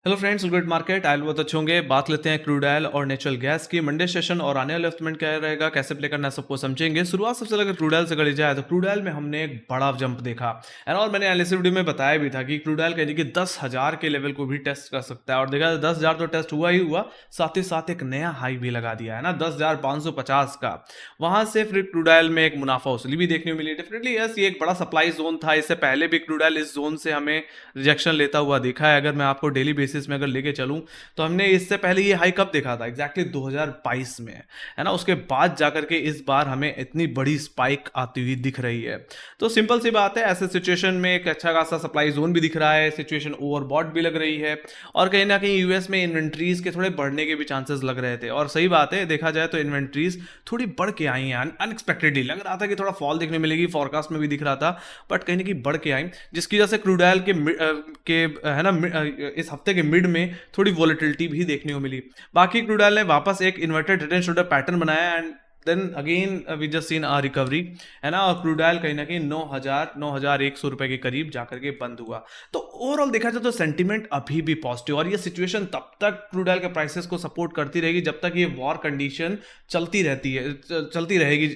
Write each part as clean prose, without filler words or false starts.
Hello friends, good market oil बहुत अच्छे होंगे। बात लेते हैं क्रूड ऑयल और नेचुरल गैस की मंडे सेशन और आने वाले हफ्ते में क्या रहेगा, कैसे प्ले करना है, सबको समझेंगे। शुरुआत सबसे अगर क्रूड ऑयल से करी जाए तो क्रूड ऑयल में हमने एक बड़ा जंप देखा है ना। और मैंने एनालिसिस वीडियो में बताया भी था कि क्रूड ऑयल कहीं कि 10,000 के लेवल को भी टेस्ट कर सकता है। और देखा 10,000 तो टेस्ट हुआ ही हुआ, साथ ही साथ एक नया हाई भी लगा दिया है ना 10,550 का। वहां से फिर क्रूड ऑयल में एक मुनाफा वसूली भी देखने को मिली। डेफिनेटली यस, ये एक बड़ा सप्लाई जोन था। इससे पहले भी क्रूड ऑयल इस जोन से हमें रिजेक्शन लेता हुआ दिखा है। अगर मैं आपको डेली बेसिस में अगर लेके चलूं तो हमने इससे पहले ये हाई कब देखा था, एग्जैक्टली 2022 में, है ना। उसके बाद जाकर के इस बार हमें इतनी बड़ी स्पाइक आती हुई दिख रही है। तो सिंपल सी बात है, ऐसे सिचुएशन में एक अच्छा खासा सप्लाई जोन भी दिख रहा है, सिचुएशन ओवरबॉट भी लग रही है। और कहीं ना कहीं यूएस में इन्वेंट्रीज के थोड़े बढ़ने के भी चांसेस लग रहे थे। और सही बात है, देखा जाए तो इन्वेंट्रीज थोड़ी बढ़ के आई हैं। अनएक्सपेक्टेडली लग रहा था कि थोड़ा फॉल देखने मिलेगी, फोरकास्ट में भी दिख रहा था, बट कहीं ना कहीं बढ़ के आई, जिसकी वजह से क्रूड ऑयल है ना इस हफ्ते के मिड में थोड़ी वॉलेटिलिटी भी देखने को मिली। बाकी क्रूड ऑयल ने वापस एक inverted head and shoulder pattern बनाया and then again we just seen a recovery, है ना। और क्रूड ऑयल कहीं ना कहीं 9,100 रुपए के करीब जाकर के बंद हुआ। तो ओवरऑल देखा जाए तो सेंटीमेंट अभी भी पॉजिटिव, और ये सिचुएशन तब तक क्रूड ऑयल के प्राइसेस को सपोर्ट करती रहेगी जब तक ये वॉर कंडीशन चलती रहेगी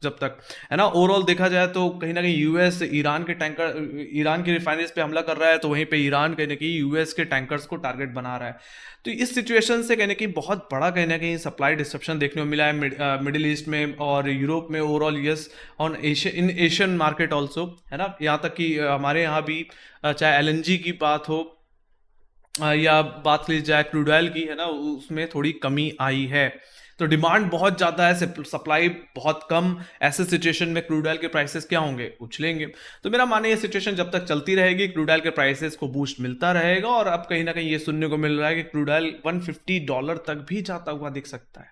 जब तक, है ना। ओवरऑल देखा जाए तो कहीं ना कहीं यूएस ईरान की रिफाइनरीज पे हमला कर रहा है, तो वहीं पे ईरान कहीं ना कहीं यूएस के टैंकर्स को टारगेट बना रहा है। तो इस सिचुएशन से कहीं ना कहीं बहुत बड़ा कहीं ना कहीं सप्लाई डिस्ट्रप्शन देखने को मिला है मिडिल ईस्ट में और यूरोप में overall, yes, on Asian in Asian market also, है ना। यहाँ तक कि हमारे यहाँ भी चाहे एलएनजी की बात हो या बात की जाए क्रूड ऑयल की, है ना, उसमें थोड़ी कमी आई है। तो डिमांड बहुत ज़्यादा है, सप्लाई बहुत कम। ऐसे सिचुएशन में क्रूड ऑयल के प्राइसेस क्या होंगे, उछलेंगे। तो मेरा मानना ये सिचुएशन जब तक चलती रहेगी, क्रूड ऑयल के प्राइसेस को बूस्ट मिलता रहेगा। और अब कहीं ना कहीं ये सुनने को मिल रहा है कि क्रूड ऑयल $150 तक भी जाता हुआ दिख सकता है।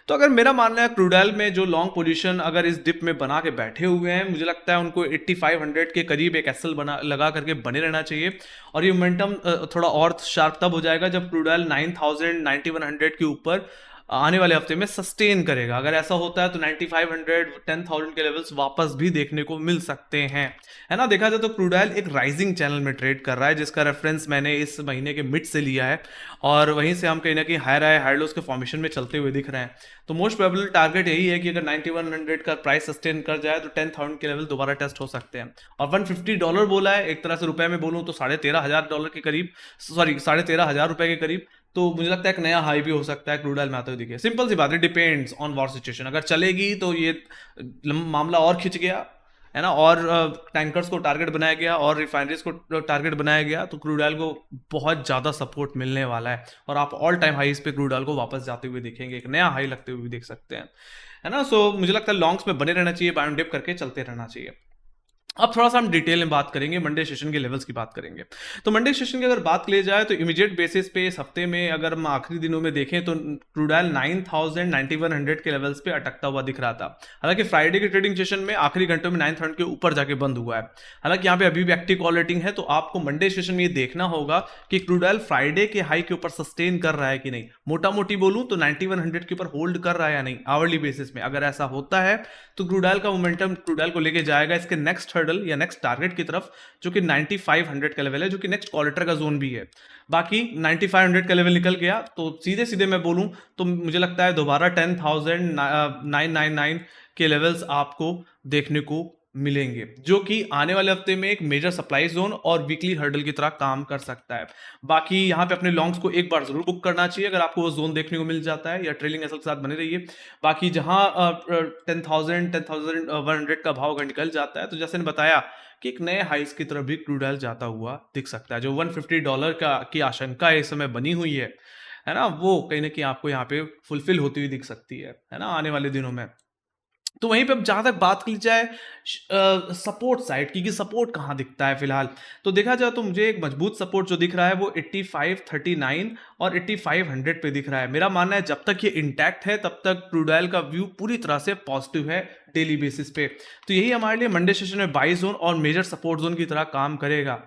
तो अगर मेरा मानना है, क्रूड ऑयल में जो लॉन्ग पोजीशन अगर इस डिप में बना के बैठे हुए हैं, मुझे लगता है उनको 8500 के करीब एक एसएल बना लगा करके बने रहना चाहिए। और ये मोमेंटम थोड़ा और शार्प तब हो जाएगा जब क्रूड ऑयल 9000 9100 के ऊपर आने वाले हफ्ते में सस्टेन करेगा। अगर ऐसा होता है तो 9500 10,000 के लेवल्स वापस भी देखने को मिल सकते हैं, है ना। देखा जाए तो क्रूड ऑयल एक राइजिंग चैनल में ट्रेड कर रहा है, जिसका रेफरेंस मैंने इस महीने के मिड से लिया है। और वहीं से हम कहीं ना कहीं हाई लोस के फॉर्मेशन में चलते हुए दिख रहे हैं। तो मोस्ट प्रोबेबल टारगेट यही है कि अगर 9100 का प्राइस सस्टेन कर जाए तो 10,000 के लेवल दोबारा टेस्ट हो सकते हैं। और $150 बोला है, एक तरह से रुपए में बोलूं तो $13,500 के करीब, सॉरी $13,500 के करीब। तो मुझे लगता है एक नया हाई भी हो सकता है क्रूड ऑयल में आते हुए दिखे। सिंपल सी बात है, डिपेंड्स ऑन वॉर सिचुएशन। अगर चलेगी तो ये मामला और खिंच गया, है ना, और टैंकर्स को टारगेट बनाया गया और रिफाइनरीज को टारगेट बनाया गया, तो क्रूड ऑयल को बहुत ज़्यादा सपोर्ट मिलने वाला है। और आप ऑल टाइम हाईज पे क्रूड ऑयल को वापस जाते हुए देखेंगे, एक नया हाई लगते हुए भी देख सकते हैं, है ना। सो मुझे लगता है लॉन्ग्स में बने रहना चाहिए, बाय डिप करके चलते रहना चाहिए। अब थोड़ा सा हम डिटेल में बात करेंगे, मंडे सेशन के लेवल्स की बात करेंगे। तो मंडे सेशन की अगर बात की जाए तो इमीडिएट बेसिस पे इस हफ्ते में अगर हम आखिरी दिनों में देखें तो क्रूड ऑयल 9000 9100 के लेवल्स पे अटकता हुआ दिख रहा था। हालांकि फ्राइडे के ट्रेडिंग सेशन में आखिरी घंटों में 900 के ऊपर जाके बंद हुआ है। हालांकि यहाँ पे अभी भी एक्टिव कॉल रेटिंग है, तो आपको मंडे सेशन में ये देखना होगा कि क्रूड ऑयल फ्राइडे के हाई के ऊपर सस्टेन कर रहा है कि नहीं। मोटा मोटी बोलूं तो 9100 के ऊपर होल्ड कर रहा है या नहीं आवरली बेसिस में। अगर ऐसा होता है तो क्रूड ऑयल का मोमेंटम क्रूड ऑयल को लेके जाएगा इसके नेक्स्ट हर्डल या नेक्स्ट टारगेट की तरफ, जो कि 9500 का लेवल है, जो कि नेक्स्ट क्वार्टर का जोन भी है। बाकी 9500 का लेवल निकल गया तो सीधे सीधे मैं बोलूं तो मुझे लगता है दोबारा 10,999 के लेवल्स आपको देखने को मिलेंगे, जो कि आने वाले हफ्ते में एक मेजर सप्लाई जोन और वीकली हर्डल की तरह काम कर सकता है। बाकी यहाँ पे अपने लॉन्ग्स को एक बार जरूर बुक करना चाहिए अगर आपको वो जोन देखने को मिल जाता है, या ट्रेलिंग एसएल के साथ बने रहिए। बाकी जहां 10,100 का भाव अगर निकल जाता है तो जैसे ने बताया कि एक नए हाइस की तरफ भी क्रूड ऑयल जाता हुआ दिख सकता है। जो $150 का की आशंका इस समय बनी हुई है ना, वो कहीं ना कहीं आपको यहाँ पे फुलफिल होती हुई दिख सकती है ना, आने वाले दिनों में। तो वहीं पे अब जहां तक बात की जाए सपोर्ट साइड की, कि सपोर्ट कहाँ दिखता है फिलहाल, तो देखा जाए तो मुझे एक मजबूत सपोर्ट जो दिख रहा है वो 8539 और 8500 पे दिख रहा है। मेरा मानना है जब तक ये इंटैक्ट है तब तक क्रूड ऑयल का व्यू पूरी तरह से पॉजिटिव है डेली बेसिस पे। तो यही हमारे लिए मंडे सेशन में बाई जोन और मेजर सपोर्ट जोन की तरह काम करेगा।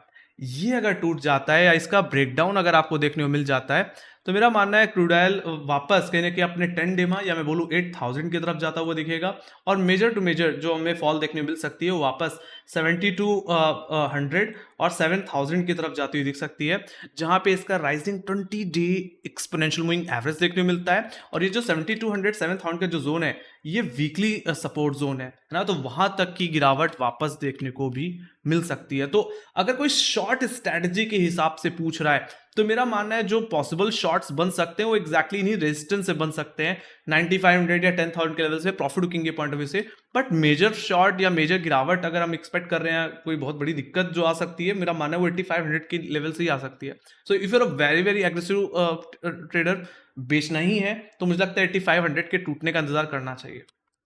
ये अगर टूट जाता है या इसका ब्रेकडाउन अगर आपको देखने को मिल जाता है तो मेरा मानना है क्रूड ऑयल वापस कहीं ना कहीं अपने 10 डे या मैं बोलूँ 8000 की तरफ जाता हुआ दिखेगा, और मेजर टू मेजर जो हमें फॉल देखने मिल सकती है वो वापस 70 टू 100 और 7000 की तरफ जाती हुई दिख सकती है, जहां पे इसका rising 20 day exponential moving average देखने को मिलता है। और ये जो 70 टू 100 7000 का जो जोन है ये वीकली सपोर्ट जोन है ना, तो वहां तक की गिरावट वापस देखने को भी मिल सकती है। तो अगर कोई शॉर्ट स्ट्रैटेजी के हिसाब से पूछ रहा है तो मेरा मानना है जो पॉसिबल शॉट्स बन सकते हैं वो एग्जैक्टली इन्हीं रेजिस्टेंस से बन सकते हैं, 9500 या 10000 के लेवल से प्रॉफिट बुकिंग के पॉइंट ऑफ व्यू से। बट मेजर शॉर्ट या मेजर गिरावट अगर हम एक्सपेक्ट कर रहे हैं, कोई बहुत बड़ी दिक्कत जो आ सकती है, मेरा मानना है वो 8500 के लेवल से ही आ सकती है। So if you're a very very aggressive trader, बेचना ही है तो मुझे लगता है 8500 के टूटने का इंतजार करना चाहिए।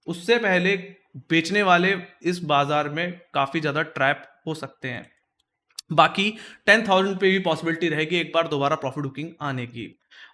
उससे पहले बेचने वाले इस बाजार में काफी ज्यादा ट्रैप हो सकते हैं। बाकी 10,000 पे भी पॉसिबिलिटी रहेगी एक बार दोबारा प्रॉफिट बुकिंग आने की।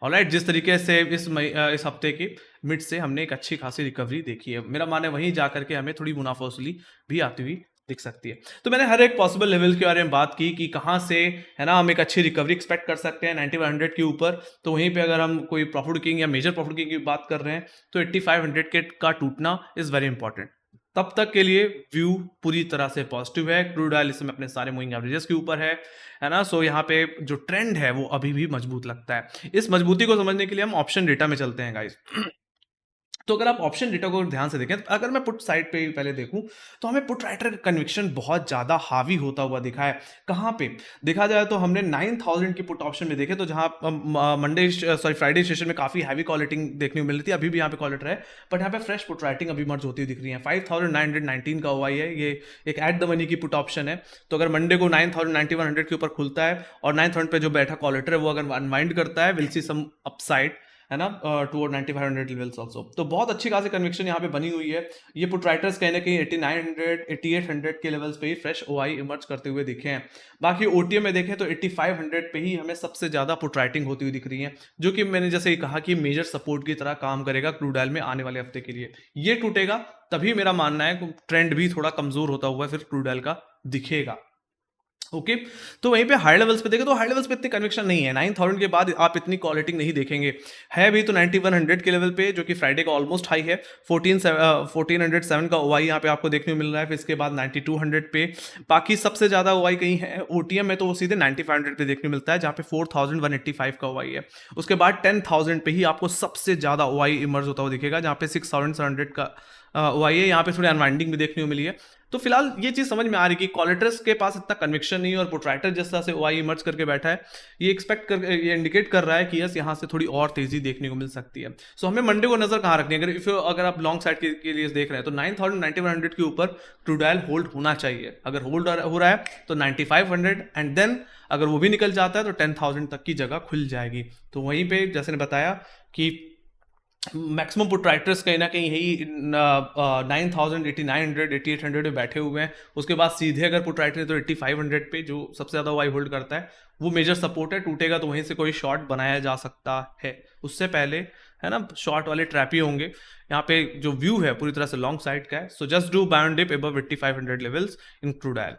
ऑलराइट, जिस तरीके से इस हफ्ते के मिड से हमने एक अच्छी खासी रिकवरी देखी है, मेरा मानना है वहीं जाकर के हमें थोड़ी मुनाफा वसूली भी आती हुई दिख सकती है। तो मैंने हर एक पॉसिबल लेवल के बारे में बात की कि कहाँ से है ना हम एक अच्छी रिकवरी एक्सपेक्ट कर सकते हैं 9100 के ऊपर। तो वहीं पे अगर हम कोई प्रॉफिट बुकिंग या मेजर प्रॉफिट बुकिंग की बात कर रहे हैं तो 8500 के का टूटना इज वेरी इंपॉर्टेंट। तब तक के लिए व्यू पूरी तरह से पॉजिटिव है। क्रूड ऑयल इस समय अपने सारे मूविंग एवरेजेस के ऊपर है ना। सो यहाँ पे जो ट्रेंड है वो अभी भी मजबूत लगता है। इस मजबूती को समझने के लिए हम ऑप्शन डेटा में चलते हैं गाइस। तो अगर आप ऑप्शन डेटा को ध्यान से देखें, तो अगर मैं पुट साइड पे ही पहले देखूं तो हमें पुट राइटर का कन्विक्शन बहुत ज्यादा हावी होता हुआ दिखा है। कहां पे देखा जाए तो हमने 9000 की पुट ऑप्शन में देखे तो जहां फ्राइडे सेशन में काफी हैवी कॉलेटिंग देखने को मिल रही थी, अभी भी यहाँ पे कॉलेटर है, बट यहाँ पे फ्रेश पुट राइटिंग अभी मर्ज होती हुई दिख रही है। 5919 का ओआई है, ये एक एट द मनी की पुट ऑप्शन है। तो अगर मंडे को 9100 के ऊपर खुलता है और 9000 पे जो बैठा कॉलेटर है वो अगर अनवाइंड करता है, विल सी सम अपसाइड है ना टुवर्ड 9500 लेवल्स आल्सो। तो बहुत अच्छी खासी कन्विक्शन यहाँ पे बनी हुई है। ये पुट राइटर्स कहीं ना कहीं 8900 8800 के लेवल्स पे ही फ्रेश ओआई इमर्ज करते हुए दिखे हैं। बाकी ओटीएम में देखें तो 8500 पे ही हमें सबसे ज्यादा पुट राइटिंग होती हुई दिख रही है, जो कि मैंने जैसे ही कहा कि मेजर सपोर्ट की तरह काम करेगा क्रूड ऑयल में आने वाले हफ्ते के लिए। ये टूटेगा तभी मेरा मानना है ट्रेंड भी थोड़ा कमजोर होता हुआ फिर क्रूड ऑयल का दिखेगा। ओके तो वहीं पे हाई लेवल्स पे देखें तो हाई लेवल्स पे इतनी कन्विक्शन नहीं है। 9000 के बाद आप इतनी क्वालिटी नहीं देखेंगे, है भी तो 9100 के लेवल पे, जो कि फ्राइडे का ऑलमोस्ट हाई है। 1407 का ओआई यहाँ पे आपको देखने को मिल रहा है, फिर इसके बाद 9200 पे। बाकी सबसे ज्यादा ओआई कहीं है ओटीएम में तो वो सीधे 9500 पे देखने को मिलता है, जहाँ पे 4185 का ओआई है। उसके बाद 10000 पे ही आपको सबसे ज्यादा ओआई इमर्ज होता हुआ दिखेगा, जहाँ पे 6700 का ओआई है। यहाँ पे थोड़ी अनवाइंडिंग भी देखने को मिली है। तो फिलहाल ये चीज समझ में आ रही कि कॉलेटर्स के पास इतना कन्विक्शन नहीं है और पुटराइटर जिस तरह से ओआई इमर्ज करके बैठा है, ये एक्सपेक्ट कर ये इंडिकेट कर रहा है कि यस यहाँ से थोड़ी और तेजी देखने को मिल सकती है। सो हमें मंडे को नजर कहाँ रखनी है? अगर आप लॉन्ग साइड के लिए देख रहे हैं तो 9100 के ऊपर क्रूड ऑयल होल्ड होना चाहिए। अगर होल्ड हो रहा है तो 9500 एंड देन अगर वो भी निकल जाता है तो 10000 तक की जगह खुल जाएगी। तो वहीं पे जैसे ने बताया कि मैक्सिमम पुट राइटर्स कहीं ना कहीं यही 9000 8900 8800 में बैठे हुए हैं। उसके बाद सीधे अगर पुट राइटर है तो 8500 पे जो सबसे ज्यादा वाई होल्ड करता है वो मेजर सपोर्ट है। टूटेगा तो वहीं से कोई शॉर्ट बनाया जा सकता है, उससे पहले है ना शॉर्ट वाले ट्रैप ही होंगे। यहाँ पे जो व्यू है पूरी तरह से लॉन्ग साइड का है। So just do buy on dip above 8500 levels in crude oil.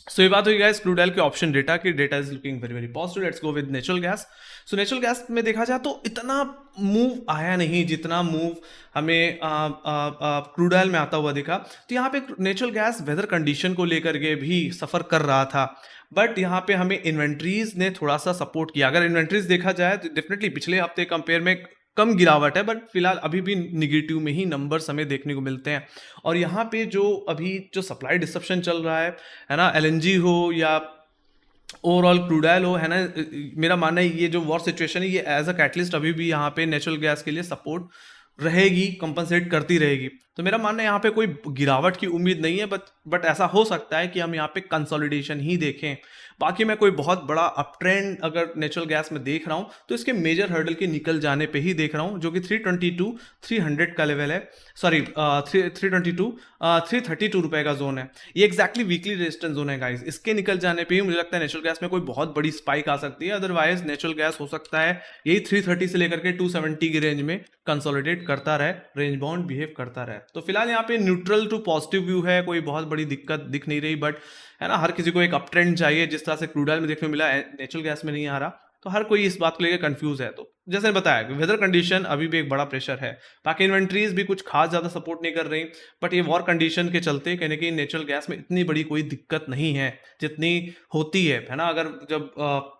So ये बात हुई गाइस क्रूड ऑयल के ऑप्शन डेटा की। Data is looking very very positive. Let's go with natural gas. So natural gas में देखा जाए तो इतना मूव आया नहीं जितना मूव हमें क्रूड ऑयल में आता हुआ दिखा। तो यहाँ पे नेचुरल गैस वेदर कंडीशन को लेकर के भी सफर कर रहा था, बट यहाँ पे हमें इन्वेंट्रीज ने थोड़ा सा सपोर्ट किया। अगर इन्वेंट्रीज देखा जाए तो डेफिनेटली पिछले हफ्ते कंपेयर में कम गिरावट है, बट फिलहाल अभी भी निगेटिव में ही नंबर्स हमें देखने को मिलते हैं। और यहाँ पे जो अभी जो सप्लाई डिसरप्शन चल रहा है ना, एलएनजी हो या ओवरऑल क्रूड ऑयल हो, है ना, मेरा मानना है ये जो वॉर सिचुएशन है ये एज अ कैटलिस्ट अभी भी यहाँ पे नेचुरल गैस के लिए सपोर्ट रहेगी, कंपनसेट करती रहेगी। तो मेरा मानना है यहाँ पे कोई गिरावट की उम्मीद नहीं है, बट ऐसा हो सकता है कि हम यहाँ पे कंसोलिडेशन ही देखें। बाकी मैं कोई बहुत बड़ा अप ट्रेंड अगर नेचुरल गैस में देख रहा हूँ तो इसके मेजर हर्डल के निकल जाने पे ही देख रहा हूँ, जो कि 322 300 का लेवल है। सॉरी 322 332 रुपए का जोन है। ये एक्जैक्टली वीकली रेजिस्टेंस जोन है गाइस। इसके निकल जाने पे ही मुझे लगता है नेचुरल गैस में कोई बहुत बड़ी स्पाइक आ सकती है। अदरवाइज नेचुरल गैस हो सकता है यही 330 से लेकर के 270 की रेंज में कंसोलिडेट करता रहे, रेंज बाउंड बिहेव करता रहे। तो फिलहाल यहाँ पे न्यूट्रल टू पॉजिटिव व्यू है, कोई बहुत बड़ी दिक्कत दिख नहीं रही। बट है ना, हर किसी को एक अप ट्रेंड चाहिए, जिस तरह से क्रूड ऑयल में देखने को मिला नेचुरल गैस में नहीं आ रहा। तो हर कोई इस बात को लेकर कंफ्यूज है। तो जैसे बताया वेदर कंडीशन अभी भी एक बड़ा प्रेशर है। बाकी इन्वेंट्रीज भी कुछ खास ज़्यादा सपोर्ट नहीं कर रही, बट ये वॉर कंडीशन के चलते कहीं ना कहीं नेचुरल गैस में इतनी बड़ी कोई दिक्कत नहीं है जितनी होती है ना। अगर जब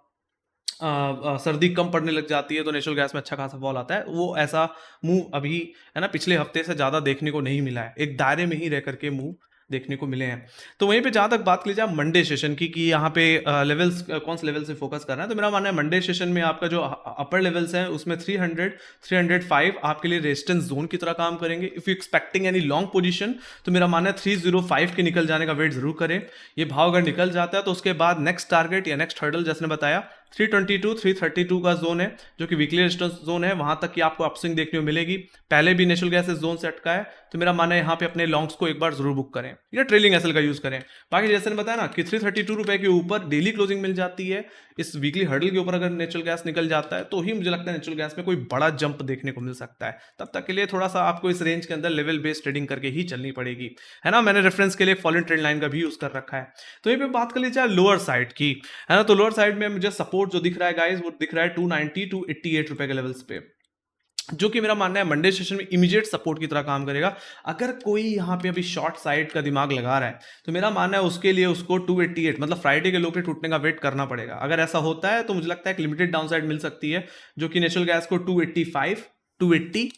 सर्दी कम पड़ने लग जाती है तो नेचुरल गैस में अच्छा खासा फॉल आता है। वो ऐसा मूव अभी है ना पिछले हफ्ते से ज़्यादा देखने को नहीं मिला है, एक दायरे में ही रह करके मूव देखने को मिले हैं। तो वहीं पे जहाँ तक बात की जाए मंडे सेशन की कि यहाँ पे लेवल्स कौन से लेवल से फोकस करना है, तो मेरा मानना है मंडे सेशन में आपका जो अपर लेवल्स हैं उसमें 300 305 आपके लिए रेजिस्टेंस जोन की तरह काम करेंगे। If you expecting any long position तो मेरा मानना है 305 के निकल जाने का वेट जरूर करें। ये भाव अगर निकल जाता है तो उसके बाद नेक्स्ट टारगेट या नेक्स्ट हर्डल जैसे ने बताया 322 332 का जोन है जो कि वीकली रेजिस्टेंस जोन है, वहां तक की आपको अपस्विंग देखने को मिलेगी। पहले भी नेचुरल गैस इस जोन से अटका है, तो मेरा मानना है यहाँ पे अपने लॉन्ग्स को एक बार जरूर बुक करें या ट्रेलिंग एसएल का यूज करें। बाकी जैसे ने बताया ना कि 332 रुपए के ऊपर डेली क्लोजिंग मिल जाती है। इस वीकली हर्डल के ऊपर अगर नेचुरल गैस निकल जाता है तो ही मुझे लगता है नेचुरल गैस में कोई बड़ा जंप देखने को मिल सकता है। तब तक के लिए थोड़ा सा आपको इस रेंज के अंदर लेवल बेस्ड ट्रेडिंग करके ही चलनी पड़ेगी, है ना। मैंने रेफरेंस के लिए फॉलिंग ट्रेंड लाइन का भी यूज कर रखा है। तो ये पे बात कर लीजिए लोअर साइड की, है ना। तो लोअर साइड में मुझे सपोर्ट जो दिख रहा है गाइस वो दिख रहा है 290 टू 88 रुपए के लेवल्स पे, जो कि मेरा मानना है मंडे सेशन में इमीडिएट सपोर्ट की तरह काम करेगा। अगर कोई यहाँ पे अभी शॉर्ट साइड का दिमाग लगा रहा है तो मेरा मानना है उसके लिए उसको 288 मतलब फ्राइडे के लो पे टूटने का वेट करना पड़ेगा। अगर ऐसा होता है तो मुझे लगता है एक लिमिटेड डाउन साइड मिल सकती है जो कि नेचुरल गैस को 285 280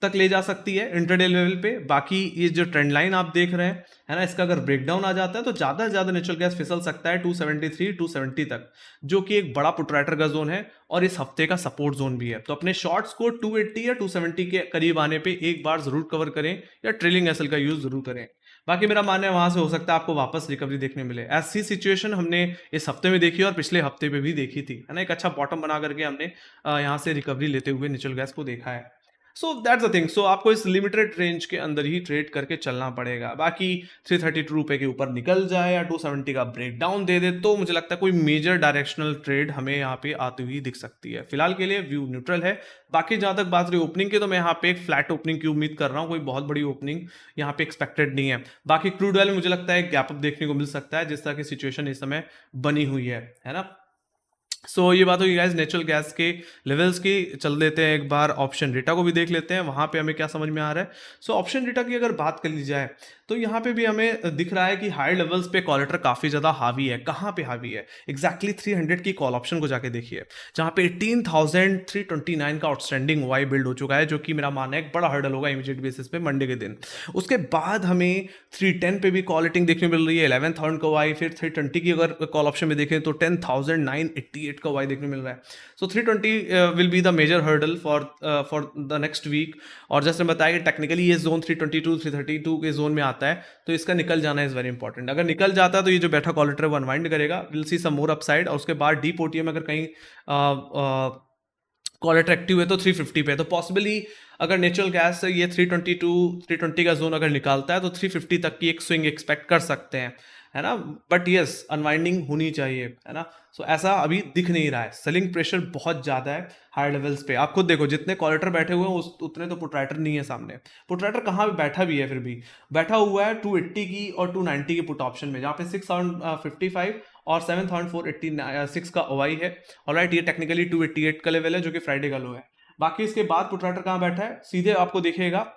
तक ले जा सकती है इंटरडे लेवल पे। बाकी ये जो ट्रेंड लाइन आप देख रहे हैं, है ना, इसका अगर ब्रेकडाउन आ जाता है तो ज्यादा से ज्यादा नेचुरल गैस फिसल सकता है 273 270 तक, जो कि एक बड़ा पुटराइटर का जोन है और इस हफ्ते का सपोर्ट जोन भी है। तो अपने शॉर्ट्स को 280 या 270 के करीब आने पे एक बार जरूर कवर करें या ट्रेलिंग एसएल का यूज जरूर करें। बाकी मेरा मानना है वहां से हो सकता है आपको वापस रिकवरी देखने मिले। ऐसी सिचुएशन हमने इस हफ्ते में देखी और पिछले हफ्ते पे भी देखी थी, है ना। एक अच्छा बॉटम बना करके हमने यहाँ से रिकवरी लेते हुए नेचुरल गैस को देखा है। So that's the thing. So आपको इस लिमिटेड रेंज के अंदर ही ट्रेड करके चलना पड़ेगा। बाकी 332 रुपए के ऊपर निकल जाए या 270 का ब्रेक डाउन दे दे तो मुझे लगता है कोई मेजर डायरेक्शनल ट्रेड हमें यहाँ पे आती हुई दिख सकती है। फिलहाल के लिए व्यू न्यूट्रल है। बाकी जहां तक बात रही ओपनिंग की तो मैं यहाँ पे एक फ्लैट ओपनिंग की उम्मीद कर रहा हूँ, कोई बहुत बड़ी ओपनिंग यहाँ पे एक्सपेक्टेड नहीं है। बाकी क्रूड ऑयल में मुझे लगता है गैप अप देखने को मिल सकता है जिस तरह की सिचुएशन इस समय बनी हुई है ना। सो ये बात होगी गाइस नेचुरल गैस के लेवल्स की। चल देते हैं एक बार ऑप्शन डेटा को भी देख लेते हैं, वहां पे हमें क्या समझ में आ रहा है। सो ऑप्शन डेटा की अगर बात कर ली जाए तो यहाँ पे भी हमें दिख रहा है कि हाई लेवल्स पे कॉलेटर काफी ज्यादा हावी है। कहाँ पे हावी है एग्जैक्टली 300 की कॉल ऑप्शन को जाके देखिए, जहाँ पे 18,329 का आउटस्टैंडिंग वाई बिल्ड हो चुका है, जो कि मेरा मानना है एक बड़ा हर्डल होगा इमीडिएट बेसिस पे मंडे के दिन। उसके बाद हमें 310 पे भी कॉलेटिंग देखने मिल रही है 11,000 का वाई। फिर 320 की अगर कॉल ऑप्शन में देखें तो 10,988 का वाई देखने मिल रहा है। So 320 will be the major hurdle for the next week. और जैसे मैं बताया कि टेक्निकली ये जोन 322 332 के जोन में आता है, तो इसका निकल जाना इज वेरी इंपॉर्टेंट। अगर निकल जाता है तो ये जो बैठा कॉलेटर है वो अनवाइंड करेगा, will see some more upside. और उसके बाद डीप ओटीएम अगर कहीं कॉलेटर एक्टिव है तो 350 पे है, तो पॉसिबली अगर नेचुरल गैस से ये 322 320 का जोन अगर निकालता है तो 350 तक की एक स्विंग एक्सपेक्ट कर सकते हैं, है ना। बट यस अनवाइंडिंग होनी चाहिए, है ना। सो ऐसा अभी दिख नहीं रहा है। सेलिंग प्रेशर बहुत ज्यादा है हाई लेवल्स पे। आप खुद देखो जितने कॉलेटर बैठे हुए हैं उतने तो पुटराइटर नहीं है सामने। पुटराइटर कहाँ पे बैठा भी है, फिर भी बैठा हुआ है 280 की और 290 की पुट ऑप्शन में, जहाँ पे 6,55 और 7,486 का ओआई है। ऑलराइट ये टेक्निकली 288 का लेवल है जो कि फ्राइडे का लो है। बाकी इसके बाद पुटराइटर कहाँ बैठा है, सीधे आपको दिखेगा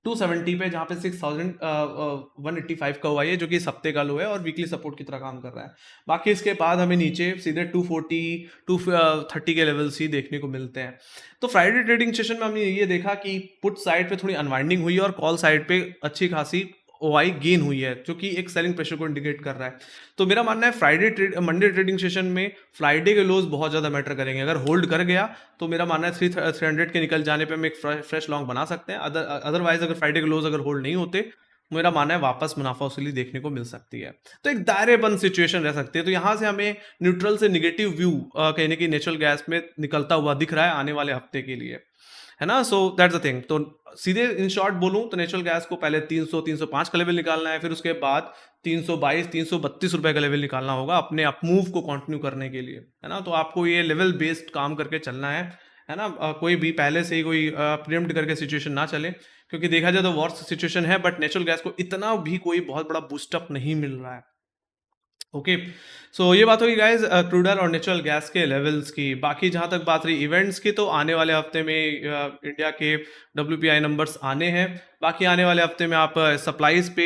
270 पे, जहाँ पे 6,185 का हुआ है जो कि इस हफ्ते का लो है और वीकली सपोर्ट की तरह काम कर रहा है। बाकी इसके बाद हमें नीचे सीधे 240 230 के लेवल्स ही देखने को मिलते हैं। तो फ्राइडे ट्रेडिंग सेशन में हमने ये देखा कि पुट साइड पे थोड़ी अनवाइंडिंग हुई और कॉल साइड पे अच्छी खासी ओआई गेन हुई है, जो कि एक सेलिंग प्रेशर को इंडिकेट कर रहा है। तो मेरा मानना है मंडे ट्रेडिंग सेशन में फ्राइडे के लोज बहुत ज़्यादा मैटर करेंगे। अगर होल्ड कर गया तो मेरा मानना है 300 के निकल जाने पे हम एक फ्रेश लॉन्ग बना सकते हैं। अदरवाइज अगर फ्राइडे के लोज अगर होल्ड नहीं होते, मेरा मानना है वापस मुनाफा वसूली देखने को मिल सकती है। तो एक दायरेबंद सिचुएशन रह सकती है। तो यहाँ से हमें न्यूट्रल से निगेटिव व्यू कहने की नेचुरल गैस में निकलता हुआ दिख रहा है आने वाले हफ्ते के लिए, है ना। सो दैट्स द थिंग। तो सीधे इन शॉर्ट बोलूं तो नेचुरल गैस को पहले 300 305 का लेवल निकालना है, फिर उसके बाद 322 332 रुपए का लेवल निकालना होगा अपने अप मूव को कंटिन्यू करने के लिए, है ना। तो आपको ये लेवल बेस्ड काम करके चलना है ना। कोई भी पहले से ही कोई प्रीएम्प्ट करके सिचुएशन ना चले, क्योंकि देखा जाए तो वर्स्ट सिचुएशन है, बट नेचुरल गैस को इतना भी कोई बहुत बड़ा बूस्टअप नहीं मिल रहा है। ओके। सो ये बात होगी गाइज क्रूड ऑयल और नेचुरल गैस के लेवल्स की। बाकी जहां तक बात रही इवेंट्स की, तो आने वाले हफ्ते में इंडिया के WPI नंबर्स आने हैं। बाकी आने वाले हफ्ते में आप सप्लाईज पे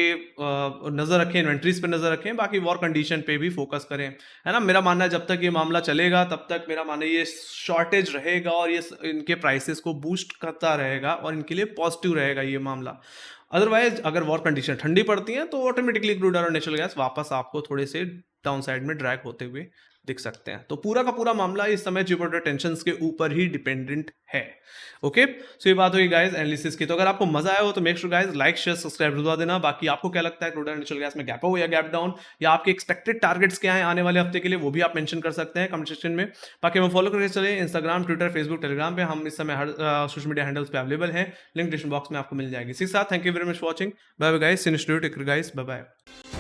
नजर रखें, इन्वेंट्रीज पे नजर रखें, बाकी वॉर कंडीशन पे भी फोकस करें, है ना। मेरा मानना है जब तक ये मामला चलेगा तब तक मेरा मानना है ये शॉर्टेज रहेगा और ये इनके प्राइसेस को बूस्ट करता रहेगा और इनके लिए पॉजिटिव रहेगा ये मामला। अदरवाइज अगर वॉर कंडीशन ठंडी पड़ती है तो ऑटोमेटिकली क्रूड और नेचुरल गैस वापस आपको थोड़े से डाउन साइड में ड्रैग होते हुए दिख सकते हैं। तो पूरा का पूरा मामला इस समय जियोपॉलिटिकल टेंशंस के ऊपर ही डिपेंडेंट है। ओके, सो ये बात हुई गाइस एनालिसिस की। तो अगर आपको मजा आया हो तो make sure guys like share subscribe करवा देना। बाकी आपको क्या लगता है क्रूड और नेचुरल गैस में गैप हो या गैप डाउन, या आपके एक्सपेक्टेड टारगेट्स क्या हैं आने वाले हफ्ते के लिए, वो भी आप मेंशन कर सकते हैं कमेंट सेक्शन में। बाकी हमें फॉलो करके चले इंस्टाग्राम, ट्विटर, फेसबुक, टेलीग्राम पे। हम इस समय हर सोशल मीडिया हैंडल्स पे अवेलेबल हैं, लिंक डिस्क्रिप्शन बॉक्स में आपको मिल जाएगी। इसी के साथ thank you very much for watching. Bye bye guys, see you next video, take care guys, bye bye.